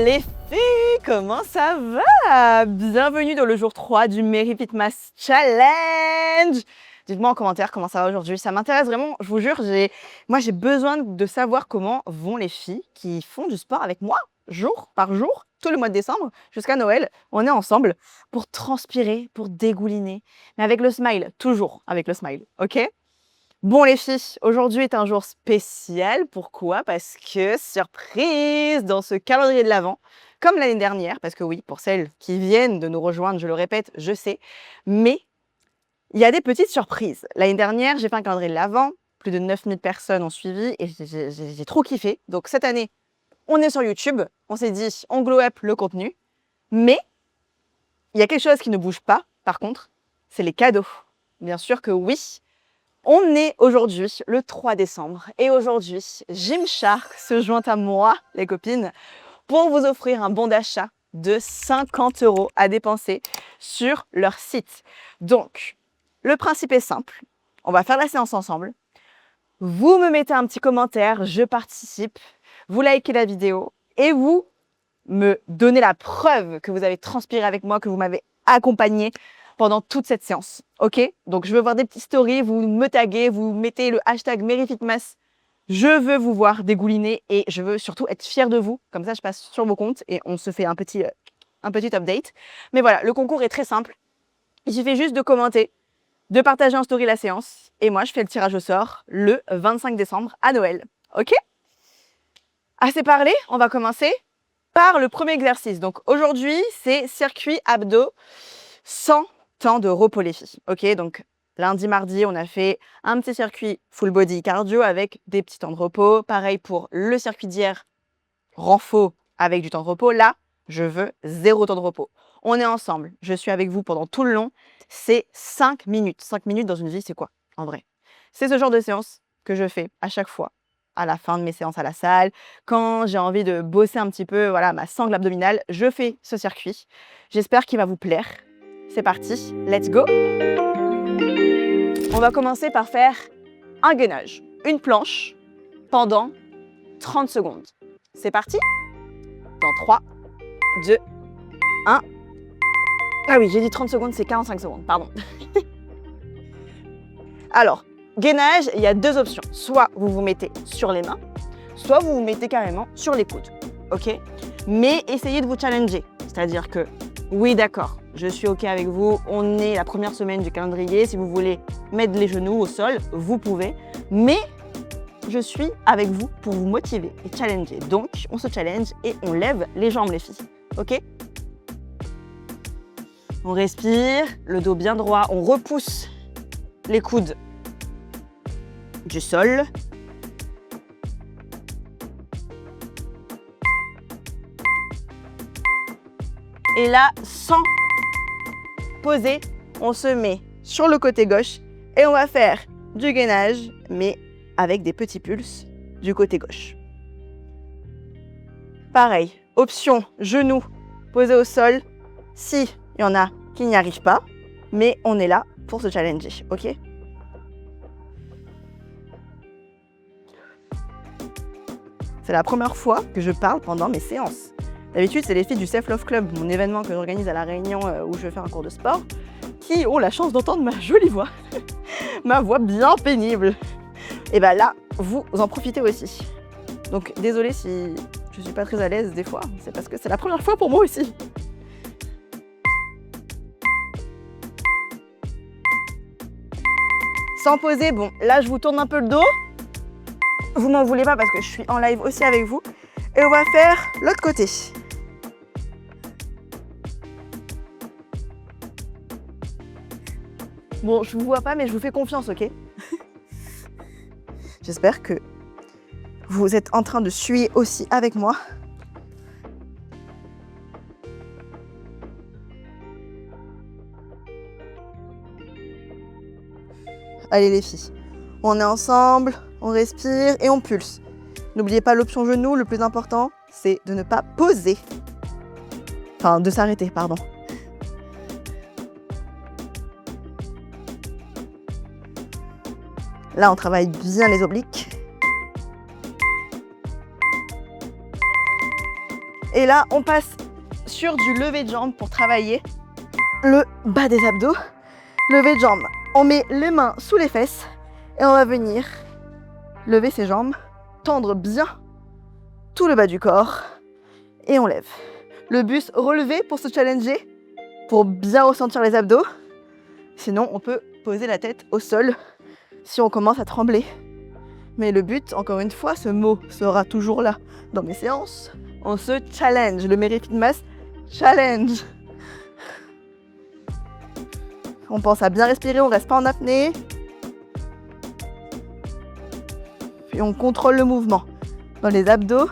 les filles, comment ça va? Bienvenue dans le jour 3 du Merry Fit Mass Challenge. Dites-moi en commentaire comment ça va aujourd'hui, ça m'intéresse vraiment, je vous jure, j'ai besoin de savoir comment vont les filles qui font du sport avec moi, jour par jour, tout le mois de décembre, jusqu'à Noël. On est ensemble pour transpirer, pour dégouliner, mais avec le smile, toujours avec le smile, ok? Bon les filles, aujourd'hui est un jour spécial. Pourquoi? Parce que, surprise, dans ce calendrier de l'Avent, comme l'année dernière, parce que oui, pour celles qui viennent de nous rejoindre, je le répète, je sais, mais il y a des petites surprises. L'année dernière, j'ai fait un calendrier de l'Avent, plus de 9000 personnes ont suivi et j'ai trop kiffé. Donc cette année, on est sur YouTube, on s'est dit, on glow up le contenu, mais il y a quelque chose qui ne bouge pas, par contre, c'est les cadeaux. Bien sûr que oui. On est aujourd'hui le 3 décembre et aujourd'hui, Gymshark se joint à moi, les copines, pour vous offrir un bon d'achat de 50 € à dépenser sur leur site. Donc, le principe est simple. On va faire la séance ensemble. Vous me mettez un petit commentaire, je participe. Vous likez la vidéo et vous me donnez la preuve que vous avez transpiré avec moi, que vous m'avez accompagné pendant toute cette séance, ok? Donc, je veux voir des petites stories, vous me taguez, vous mettez le hashtag MerryFitMass. Je veux vous voir dégouliner et je veux surtout être fière de vous. Comme ça, je passe sur vos comptes et on se fait un petit update. Mais voilà, le concours est très simple. Il suffit juste de commenter, de partager en story la séance et moi, je fais le tirage au sort le 25 décembre à Noël, ok? Assez parlé, on va commencer par le premier exercice. Donc, aujourd'hui, c'est circuit abdos sans temps de repos les filles, ok? Donc lundi, mardi, on a fait un petit circuit full body cardio avec des petits temps de repos. Pareil pour le circuit d'hier, renfo avec du temps de repos. Là, je veux 0 temps de repos. On est ensemble, je suis avec vous pendant tout le long. C'est 5 minutes. 5 minutes dans une vie, c'est quoi, en vrai? C'est ce genre de séance que je fais à chaque fois, à la fin de mes séances à la salle. Quand j'ai envie de bosser un petit peu, voilà, ma sangle abdominale, je fais ce circuit. J'espère qu'il va vous plaire. C'est parti, let's go! On va commencer par faire un gainage, une planche, pendant 30 secondes. C'est parti? Dans 3, 2, 1. Ah oui, j'ai dit 30 secondes, c'est 45 secondes, pardon. Alors, gainage, il y a deux options. Soit vous vous mettez sur les mains, soit vous vous mettez carrément sur les coudes, ok? Mais essayez de vous challenger, c'est-à-dire que oui, d'accord, je suis OK avec vous. On est la première semaine du calendrier. Si vous voulez mettre les genoux au sol, vous pouvez. Mais je suis avec vous pour vous motiver et challenger. Donc, on se challenge et on lève les jambes, les filles. OK? On respire, le dos bien droit. On repousse les coudes du sol. Et là, sans poser, on se met sur le côté gauche et on va faire du gainage, mais avec des petits pulses du côté gauche. Pareil, option genou posé au sol, si il y en a qui n'y arrivent pas, mais on est là pour se challenger, ok? C'est la première fois que je parle pendant mes séances. D'habitude, c'est les filles du Self Love Club, mon événement que j'organise à La Réunion où je vais faire un cours de sport, qui ont la chance d'entendre ma jolie voix, ma voix bien pénible. Et bien là, vous en profitez aussi. Donc désolée si je suis pas très à l'aise des fois, c'est parce que c'est la première fois pour moi aussi. Sans poser, bon, là je vous tourne un peu le dos. Vous m'en voulez pas parce que je suis en live aussi avec vous. Et on va faire l'autre côté. Bon, je vous vois pas, mais je vous fais confiance, ok? J'espère que vous êtes en train de suer aussi avec moi. Allez les filles, on est ensemble, on respire et on pulse. N'oubliez pas l'option genou, le plus important, c'est de ne pas poser. Enfin, de s'arrêter, pardon. Là, on travaille bien les obliques. Et là, on passe sur du lever de jambes pour travailler le bas des abdos. Lever de jambes. On met les mains sous les fesses et on va venir lever ses jambes, tendre bien tout le bas du corps et on lève. Le buste relevé pour se challenger, pour bien ressentir les abdos. Sinon, on peut poser la tête au sol si on commence à trembler. Mais le but, encore une fois, ce mot sera toujours là dans mes séances. On se challenge, le Merry Mass Challenge. On pense à bien respirer, on reste pas en apnée. Puis on contrôle le mouvement. Dans les abdos,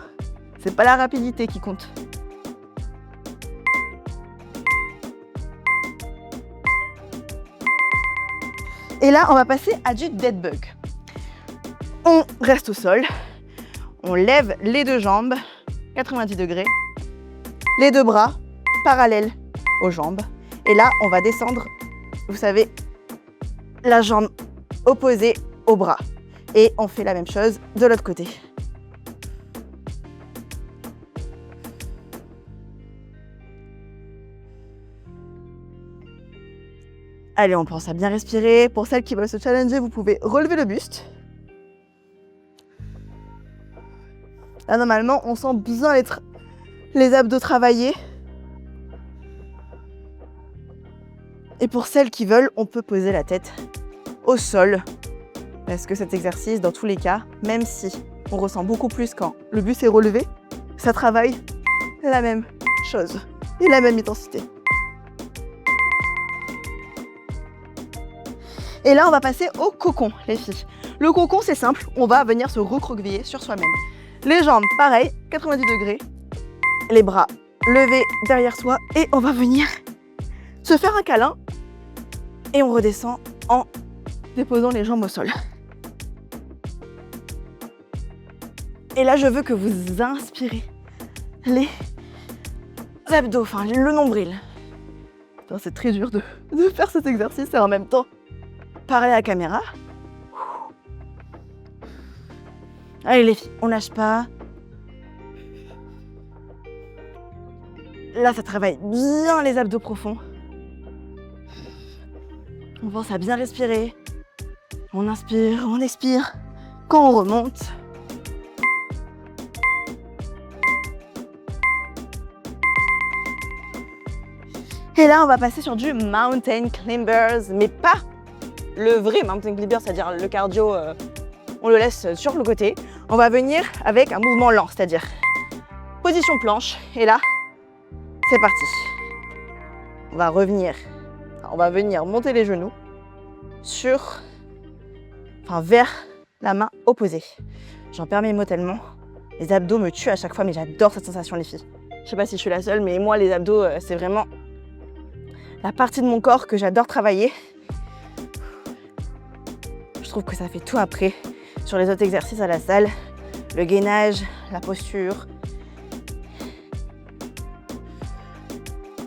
c'est pas la rapidité qui compte. Et là, on va passer à du dead bug. On reste au sol, on lève les deux jambes, 90 degrés, les deux bras parallèles aux jambes. Et là, on va descendre, vous savez, la jambe opposée au bras. Et on fait la même chose de l'autre côté. Allez, on pense à bien respirer. Pour celles qui veulent se challenger, vous pouvez relever le buste. Là, normalement, on sent bien les abdos travailler. Et pour celles qui veulent, on peut poser la tête au sol. Parce que cet exercice, dans tous les cas, même si on ressent beaucoup plus quand le buste est relevé, ça travaille la même chose et la même intensité. Et là, on va passer au cocon, les filles. Le cocon, c'est simple, on va venir se recroqueviller sur soi-même. Les jambes, pareil, 90 degrés. Les bras levés derrière soi et on va venir se faire un câlin. Et on redescend en déposant les jambes au sol. Et là, je veux que vous inspirez les abdos, enfin le nombril. C'est très dur de faire cet exercice et en même temps parler à la caméra. Allez les filles, on lâche pas. Là, ça travaille bien les abdos profonds. On pense à bien respirer. On inspire, on expire. Quand on remonte. Et là, on va passer sur du mountain climbers, mais pas le vrai mountain climber, c'est-à-dire le cardio, on le laisse sur le côté. On va venir avec un mouvement lent, c'est-à-dire position planche. Et là, c'est parti. On va venir monter les genoux vers la main opposée. J'en perds mes mots tellement. Les abdos me tuent à chaque fois, mais j'adore cette sensation, les filles. Je sais pas si je suis la seule, mais moi, les abdos, c'est vraiment la partie de mon corps que j'adore travailler. Je trouve que ça fait tout après sur les autres exercices à la salle. Le gainage, la posture.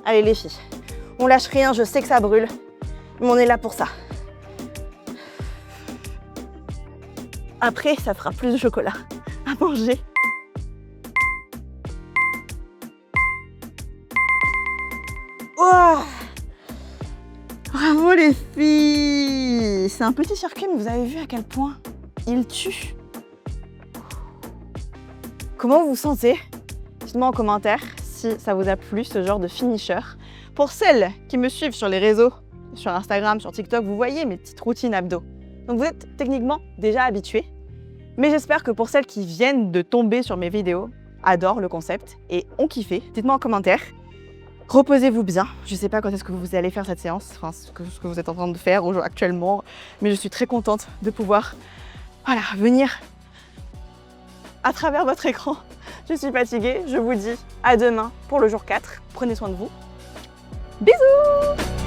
Allez les filles, on lâche rien, je sais que ça brûle, mais on est là pour ça. Après, ça fera plus de chocolat à manger. Oh, bravo les filles! C'est un petit circuit, mais vous avez vu à quel point il tue. Comment vous vous sentez? Dites-moi en commentaire si ça vous a plu, ce genre de finisher. Pour celles qui me suivent sur les réseaux, sur Instagram, sur TikTok, vous voyez mes petites routines abdos. Donc vous êtes techniquement déjà habitués. Mais j'espère que pour celles qui viennent de tomber sur mes vidéos, adorent le concept et ont kiffé. Dites-moi en commentaire. Reposez-vous bien. Je ne sais pas quand est-ce que vous allez faire cette séance, enfin ce que vous êtes en train de faire actuellement, mais je suis très contente de pouvoir venir à travers votre écran. Je suis fatiguée. Je vous dis à demain pour le jour 4. Prenez soin de vous. Bisous!